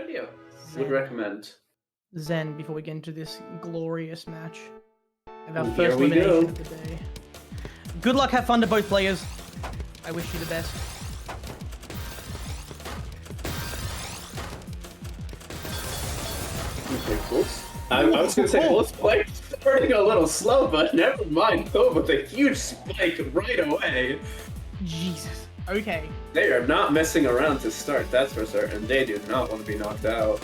idea. Zen. Would recommend. Zen, before we get into this glorious match of our Here first we elimination go. of the day. Good luck, have fun to both players. I wish you the best. Okay, cool. I was gonna say both players starting a little slow, but never mind. COVE with a huge spike right away. Jesus. Okay. They are not messing around to start, that's for certain. They do not want to be knocked out.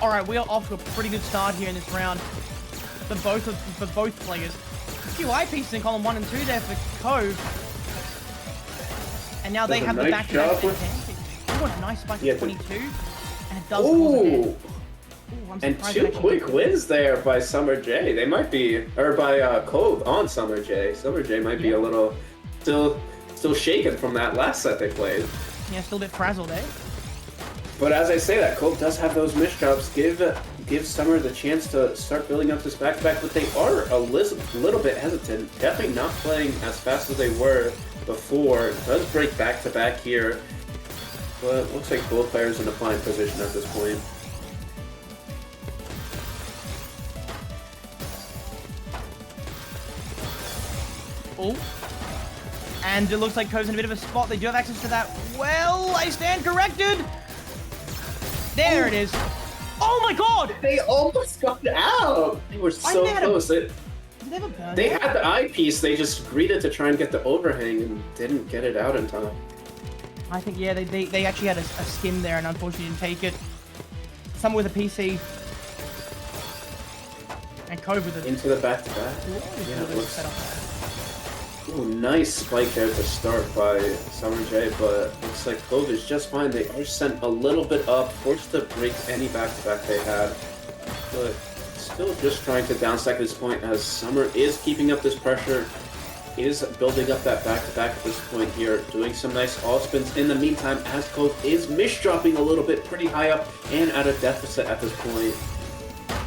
Alright, we are off to a pretty good start here in this round. For both players. A few eyepieces in column 1 and 2 there for COVE. And now they have the back-to-back advantage. Oh, a nice spike at 22. And it does cause a hit. Ooh, and 2 quick wins there by SUMM3RJ. They might be, or by COVE on SUMM3RJ. SUMM3RJ might be a little still shaken from that last set they played. Yeah, still a bit frazzled, eh? But as I say that, COVE does have those misdrops. Give Summer the chance to start building up this back-to-back, but they are a little bit hesitant. Definitely not playing as fast as they were before. It does break back-to-back here, but it looks like both players in a fine position at this point. Oh. And it looks like COVE's in a bit of a spot. They do have access to that. Well, I stand corrected. There it is. Oh my god! They almost got out! They were so close. They had the eyepiece, they just greeted to try and get the overhang and didn't get it out in time. I think, yeah, they actually had a skim there and unfortunately didn't take it. Someone with a PC. And COVE with it. Into the back-to-back. Yeah, it looks... Ooh, nice spike there to start by SUMM3RJ, but looks like COVE is just fine. They are sent a little bit up, forced to break any back-to-back they had, but still just trying to downstack at this point as Summer is keeping up this pressure, is building up that back-to-back at this point here, doing some nice all-spins in the meantime as COVE is misdropping a little bit pretty high up and at a deficit at this point.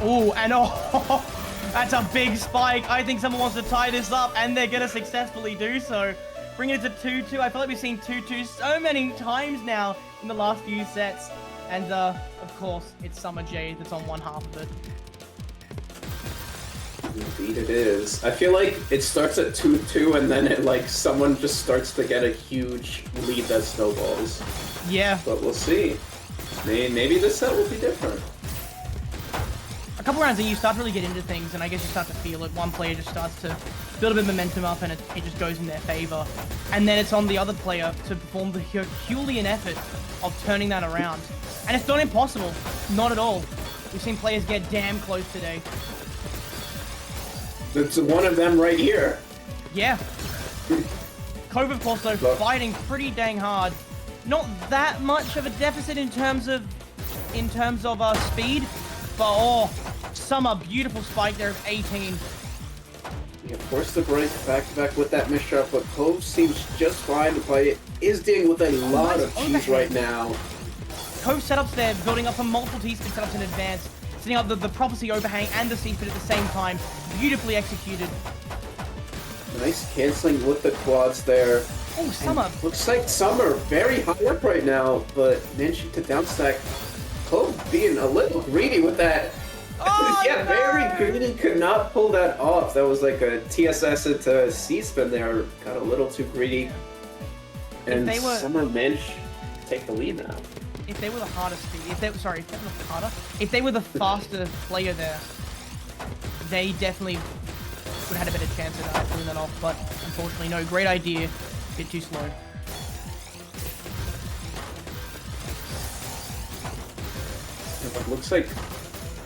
Ooh, and oh! That's a big spike. I think someone wants to tie this up, and they're going to successfully do so. Bringing it to 2-2. I feel like we've seen 2-2 so many times now in the last few sets. And, of course, it's SUMM3RJ that's on one half of it. Indeed it is. I feel like it starts at 2-2, and then it, like, someone just starts to get a huge lead that snowballs. Yeah. But we'll see. Maybe this set will be different. A couple rounds in, you start to really get into things, and I guess you start to feel it. One player just starts to build a bit of momentum up, and it just goes in their favor. And then it's on the other player to perform the Herculean effort of turning that around. And it's not impossible. Not at all. We've seen players get damn close today. It's one of them right here. Yeah. COVE, of course, though, fighting pretty dang hard. Not that much of a deficit in terms of speed, but oh, Summer, beautiful spike there of 18. Yeah, forced to break back-to-back with that misshot, but COVE seems just fine, but it is dealing with a lot of cheese right now. COVE setups there, building up some multiple T-spin setups in advance, setting up the prophecy overhang and the C-spin at the same time. Beautifully executed. Nice canceling with the quads there. Oh, Summer. And looks like Summer very high up right now, but managing to downstack. COVE being a little greedy with that. Oh, yeah, no! Very greedy, could not pull that off. That was like a TSS into C-spin there. Got a little too greedy. And Summer managed to take the lead now. If they were the hardest speed, if they were the faster player there, they definitely would have had a better chance of pulling that off, but unfortunately no. Great idea, a bit too slow. It looks like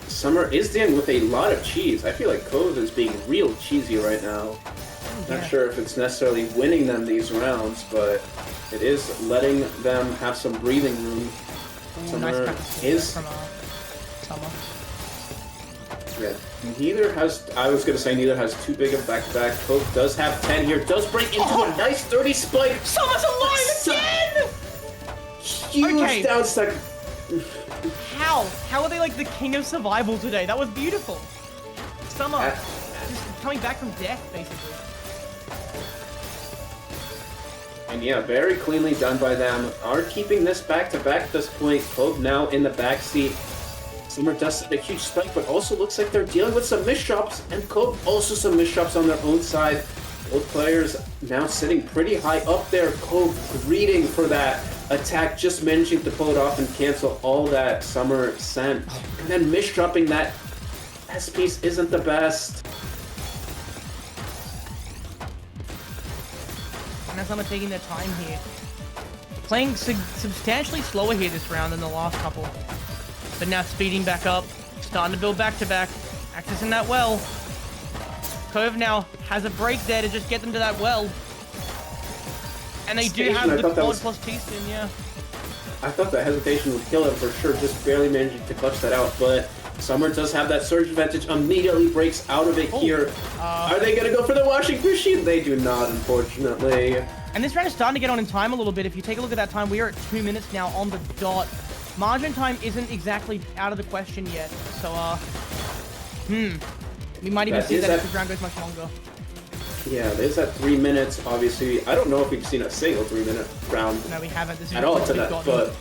Summer is dealing with a lot of cheese. I feel like COVE is being real cheesy right now. Not sure if it's necessarily winning them these rounds, but it is letting them have some breathing room. Summer is... Yeah, neither has... I was going to say neither has too big of back-to-back. COVE does have 10 here. Does break into a nice 30 spike. Summer's alive again! Huge downstack. How? How are they like the king of survival today? That was beautiful. Summer. just coming back from death, basically. And yeah, very cleanly done by them. Are keeping this back-to-back at this point. COVE now in the backseat. SUMM3RJ does a huge spike, but also looks like they're dealing with some misshops, and COVE also some misshops on their own side. Both players now sitting pretty high up there. COVE greeting for that attack, just managing to pull it off and cancel all that SUMM3RJ sent. And then misdropping that S-piece isn't the best. And now SUMM3RJ taking their time here. Playing substantially slower here this round than the last couple. But now speeding back up, starting to build back-to-back, accessing that well. COVE now has a break there to just get them to that well. And they do have the quad plus T-spin, yeah. I thought that hesitation would kill him for sure, just barely managing to clutch that out, but SUMM3RJ does have that surge advantage, immediately breaks out of it here. Are they going to go for the washing machine? They do not, unfortunately. And this round is starting to get on in time a little bit. If you take a look at that time, we are at 2 minutes now on the dot. Margin time isn't exactly out of the question yet, so, we might even see that if the round goes much longer. Yeah, there's that 3 minutes, obviously. I don't know if we've seen a single 3-minute round. No, we haven't. This is at all to that, but...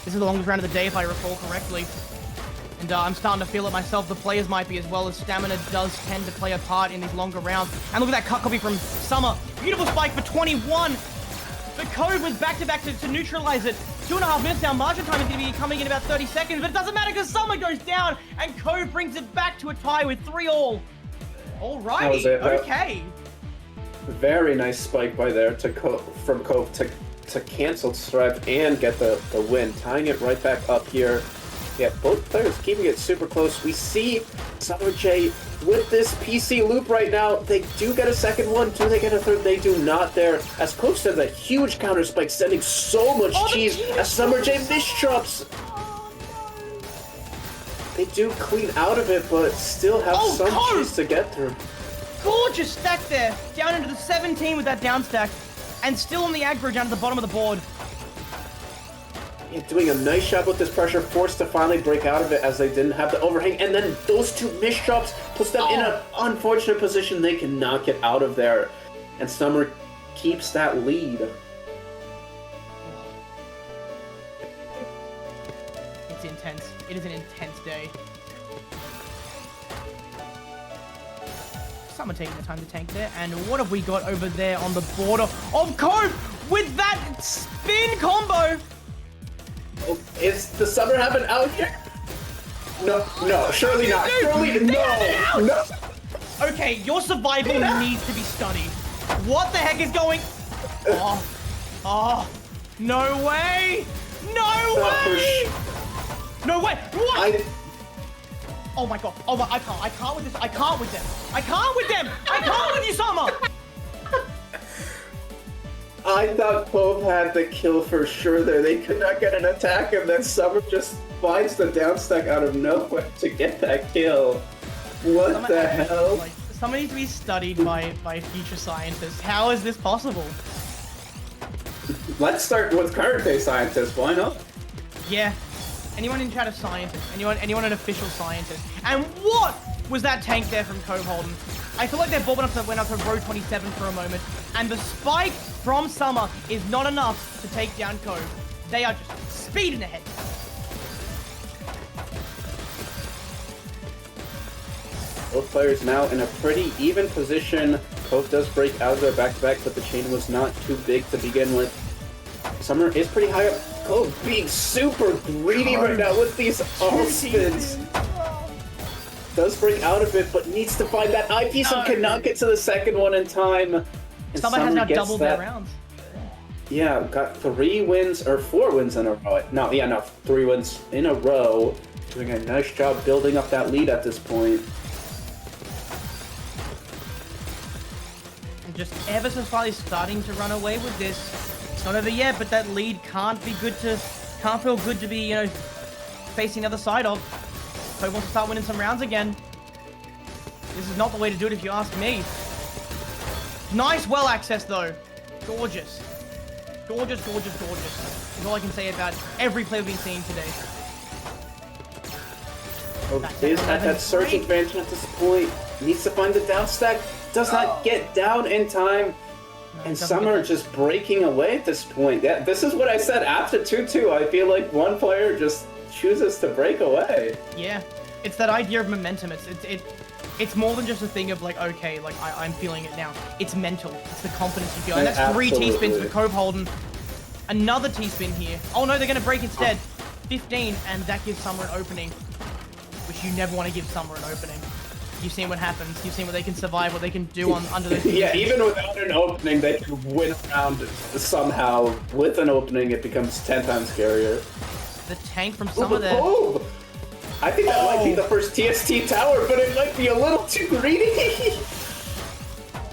This is the longest round of the day, if I recall correctly. And I'm starting to feel it myself. The players might be as well, as stamina does tend to play a part in these longer rounds. And look at that cut copy from SUMM3RJ. Beautiful spike for 21. The COVE was back-to-back to neutralize it. 2.5 minutes now. Margin time is going to be coming in about 30 seconds, but it doesn't matter because SUMM3RJ goes down, and COVE brings it back to a tie with 3-all. Alrighty, okay. Very nice spike by there from COVE to cancel Stripe and get the win, tying it right back up here. Yeah, both players keeping it super close. We see SUMM3RJ with this PC loop right now. They do get a second one. Do they get a third? They do not there. As COVE said, that huge counter spike, sending so much cheese as SUMM3RJ misdrops. They do clean out of it, but still have some cheese to get through. Gorgeous stack there. Down into the 17 with that down stack. And still on the aggro down at the bottom of the board. Yeah, doing a nice job with this pressure, forced to finally break out of it as they didn't have the overhang. And then those two misdrops puts them in an unfortunate position. They cannot get out of there. And SUMM3RJ keeps that lead. It's intense. It is an intense day. SUMM3RJ taking the time to tank there. And what have we got over there on the border of COVE with that spin combo? Is the SUMM3RJ happen out here? No, surely not. Surely no. Okay, your survival needs to be studied. What the heck is going? No way! No way! No way! What? Oh my god! Oh my! I can't with this! I can't with them! I can't with them! I can't with you, SUMM3RJ! I thought COVE had the kill for sure there. They could not get an attack, and then SUMM3RJ just finds the downstack out of nowhere to get that kill. What the hell? Like, somebody needs to be studied by future scientists. How is this possible? Let's start with current day scientists. Why not? Yeah. Anyone in chat a scientist? Anyone an official scientist? And what was that tank there from COVE, HOLDEN? I feel like their ball went up to row 27 for a moment, and the spike from SUMM3RJ is not enough to take down COVE. They are just speeding ahead. Both players now in a pretty even position. COVE does break out of their back-to-back, but the chain was not too big to begin with. SUMM3RJ is pretty high up. COVE being super greedy right now with these all-spins. Does break out of it, but needs to find that eyepiece and cannot get to the second one in time. SUMM3RJ has now doubled their rounds. Yeah, got 3 wins, or 4 wins in a row. No, 3 wins in a row. Doing a nice job building up that lead at this point. And just ever so slightly starting to run away with this. It's not over yet, but that lead can't feel good to be, facing the other side of. COVE wants to start winning some rounds again. This is not the way to do it if you ask me. Nice well access though. Gorgeous. Gorgeous, gorgeous, gorgeous. Is all I can say about every play we've been seeing today. Is at that surge advantage at this point. Needs to find the down stack. Does not get down in time. And Summer just breaking away at this point. Yeah, this is what I said after 2-2. I feel like one player just chooses to break away. Yeah, it's that idea of momentum. It's more than just a thing of like, okay, like I'm feeling it now. It's mental. It's the confidence you feel. And that's 3 T-spins for COVE HOLDEN. Another T-spin here. Oh no, they're gonna break instead. 15, and that gives Summer an opening, which you never want to give Summer an opening. You've seen what happens. You've seen what they can survive, what they can do under those. Yeah, even without an opening, they can win around somehow. With an opening, it becomes 10 times scarier. The tank from Summer there. Oh! I think that might be the first TST tower, but it might be a little too greedy.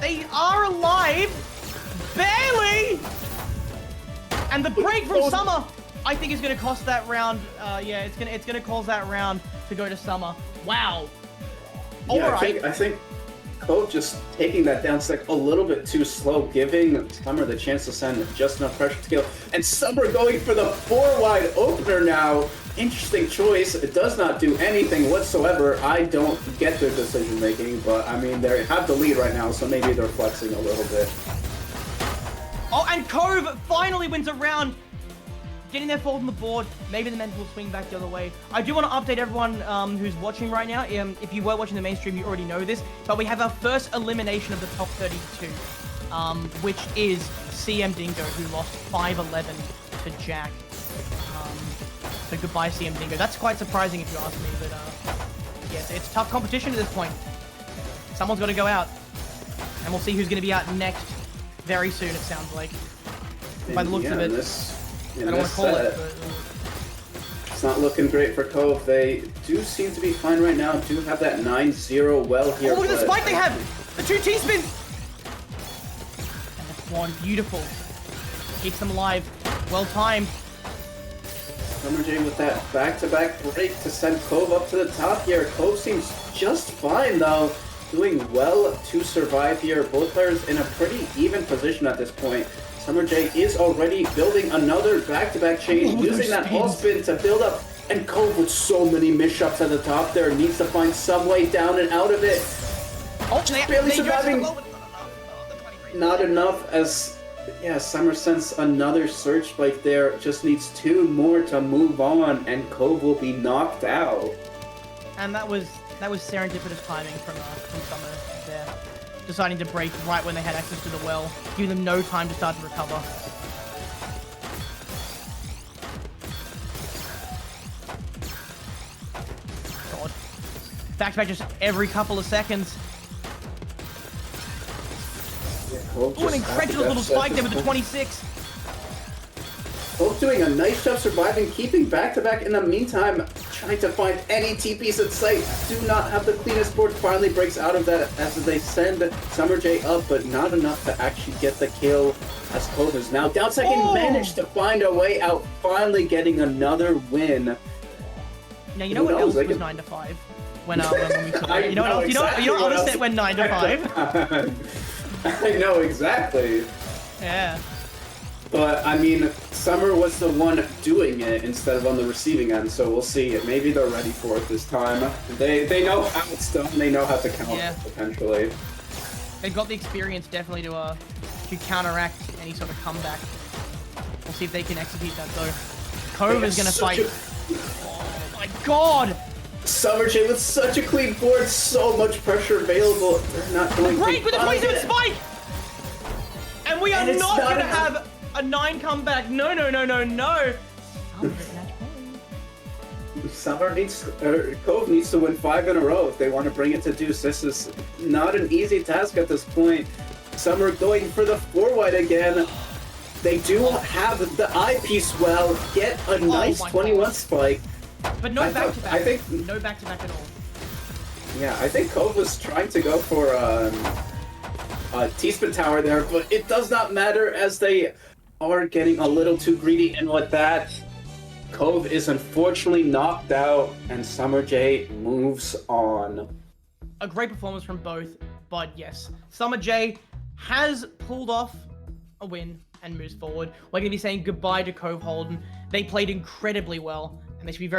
They are alive, barely. And the break from Summer, I think, is going to cost that round. Yeah, it's gonna cause that round to go to Summer. Wow. Yeah, I think COVE just taking that down stack a little bit too slow, giving Summer the chance to send just enough pressure to kill. And Summer going for the 4-wide opener now. Interesting choice. It does not do anything whatsoever. I don't get their decision making, but I mean, they have the lead right now, so maybe they're flexing a little bit. Oh, and COVE finally wins a round, getting their fourth on the board. Maybe the men will swing back the other way. I do want to update everyone who's watching right now. If you were watching the mainstream, you already know this, but we have our first elimination of the top 32, which is CM Dingo, who lost 5-11 to Jack. So goodbye, CM Dingo. That's quite surprising if you ask me, but yes, it's tough competition at this point. Someone's got to go out, and we'll see who's going to be out next very soon, it sounds like. By the looks of it. I don't want to call it, but... It's not looking great for COVE. They do seem to be fine right now. Do have that 9-0 well here. Oh, look at the spike they have! The 2 T-spins! And the one, beautiful. Keeps them alive. Well timed. SUMM3RJ with that back-to-back break to send COVE up to the top here. COVE seems just fine though. Doing well to survive here. Both players in a pretty even position at this point. SUMM3RJ is already building another back-to-back chain, using that all spin to build up. And COVE with so many misshots at the top there, needs to find some way down and out of it. Oh, just barely surviving. Not enough as, yeah, Summer sends another surge spike there. Just needs 2 more to move on, and COVE will be knocked out. And that was serendipitous timing from Summer there. Deciding to break right when they had access to the well, giving them no time to start to recover. God. Back-to-back just every couple of seconds. Yeah, oh, an incredible little spike there with the 26. Both doing a nice job surviving, keeping back-to-back in the meantime, trying to find any TPs in sight. Do not have the cleanest board. Finally breaks out of that as they send SUMM3RJ up, but not enough to actually get the kill as COVE is now down second. Managed to find a way out, finally getting another win. Now, you know what else was 9 to 5? When we saw you know what else? Exactly you know what other set went 9 to 5? I know exactly. Yeah. But, I mean, Summer was the one doing it instead of on the receiving end, so we'll see. Maybe they're ready for it this time. They know how it's done, they know how to counter potentially. They've got the experience, definitely, to counteract any sort of comeback. We'll see if they can execute that, though. COVE is going to fight. Oh, my God! SUMM3RJ with such a clean board, so much pressure available. They're not going to break with the 27 spike! And we are not going to have a 9 comeback. No. COVE needs to win 5 in a row if they want to bring it to deuce. This is not an easy task at this point. Summer going for the 4-wide again. They do have the eyepiece well. Get a nice 21 spike. But no back-to-back. I think no back-to-back at all. Yeah, I think COVE was trying to go for a T-spin tower there, but it does not matter as they are getting a little too greedy, and with that, COVE is unfortunately knocked out, and SUMM3RJ moves on. A great performance from both, but yes, SUMM3RJ has pulled off a win and moves forward. We're going to be saying goodbye to COVE HOLDEN. They played incredibly well, and they should be very